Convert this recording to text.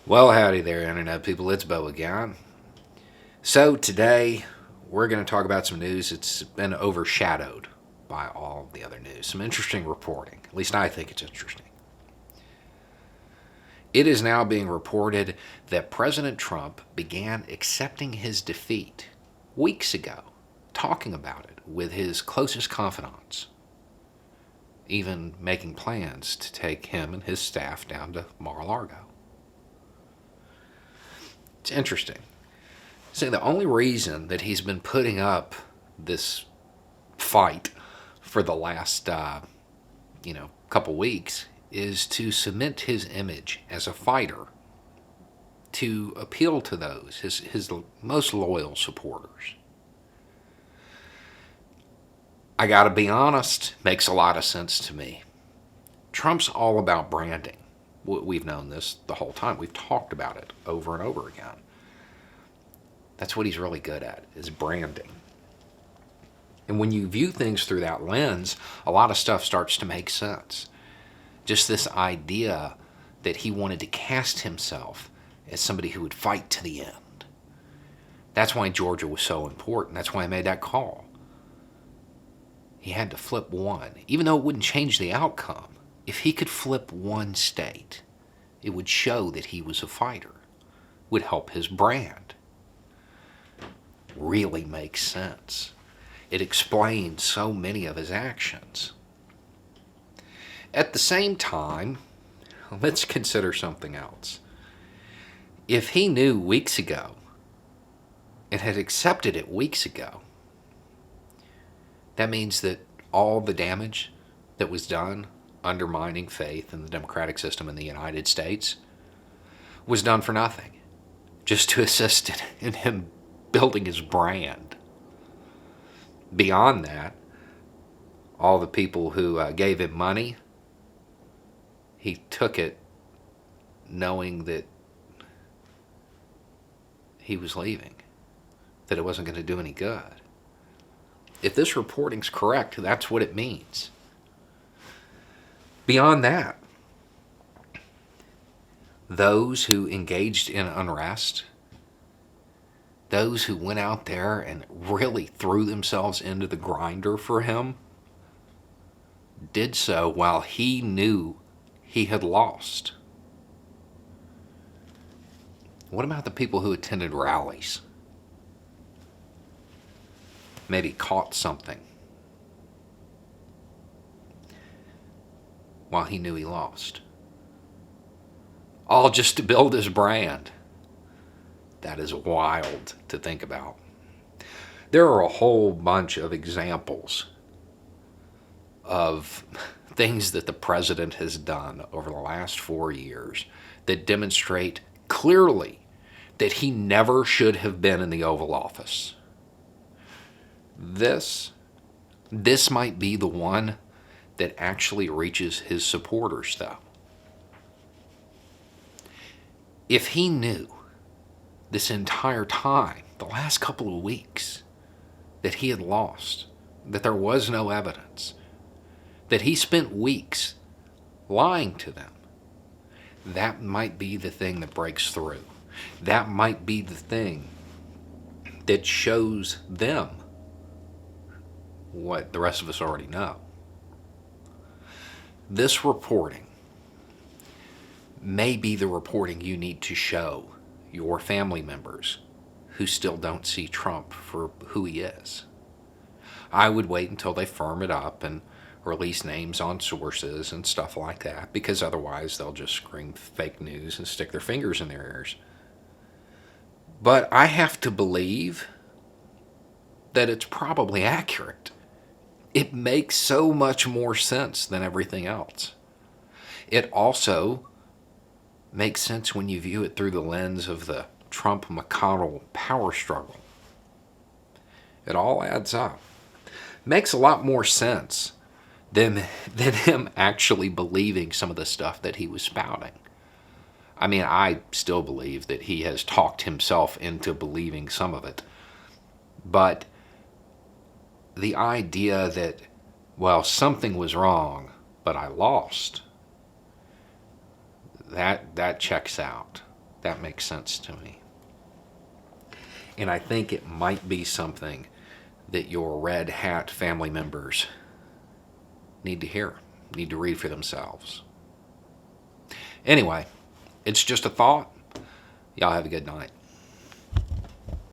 Well, howdy there, Internet people. It's Bo again. So, today we're going to talk about some news that's been overshadowed by all the other news. Some interesting reporting. At least I think it's interesting. It is now being reported that President Trump began accepting his defeat weeks ago, talking about it with his closest confidants, even making plans to take him and his staff down to Mar-a-Lago. It's interesting. So the only reason that he's been putting up this fight for the last, couple weeks is to cement his image as a fighter, to appeal to those, his most loyal supporters. I gotta be honest, makes a lot of sense to me. Trump's all about branding. We've known this the whole time. We've talked about it over and over again. That's what he's really good at, is branding. And when you view things through that lens, a lot of stuff starts to make sense. Just this idea that he wanted to cast himself as somebody who would fight to the end. That's why Georgia was so important. That's why I made that call. He had to flip one, even though it wouldn't change the outcome. If he could flip one state, it would show that he was a fighter, would help his brand. Really makes sense. It explains so many of his actions. At the same time, let's consider something else. If he knew weeks ago and had accepted it weeks ago, that means that all the damage that was done undermining faith in the democratic system in the United States was done for nothing, just to assist in him building his brand. Beyond that, all the people who gave him money, he took it knowing that he was leaving, that it wasn't going to do any good. If this reporting's correct, that's what it means. Beyond that, those who engaged in unrest, those who went out there and really threw themselves into the grinder for him, did so while he knew he had lost. What about the people who attended rallies? Maybe caught something while he knew he lost. All just to build his brand. That is wild to think about. There are a whole bunch of examples of things that the president has done over the last 4 years that demonstrate clearly that he never should have been in the Oval Office. This might be the one that actually reaches his supporters, though. If he knew this entire time, the last couple of weeks, that he had lost, that there was no evidence, that he spent weeks lying to them, that might be the thing that breaks through. That might be the thing that shows them what the rest of us already know. This reporting may be the reporting you need to show your family members who still don't see Trump for who he is. I would wait until they firm it up and release names on sources and stuff like that, because otherwise they'll just scream fake news and stick their fingers in their ears. But I have to believe that it's probably accurate. It makes so much more sense than everything else. It also makes sense when you view it through the lens of the Trump-McConnell power struggle. It all adds up. Makes a lot more sense than him actually believing some of the stuff that he was spouting. I mean, I still believe that he has talked himself into believing some of it. But the idea that, well, something was wrong, but I lost, that checks out. That makes sense to me. And I think it might be something that your red hat family members need to hear, need to read for themselves. Anyway, it's just a thought. Y'all have a good night.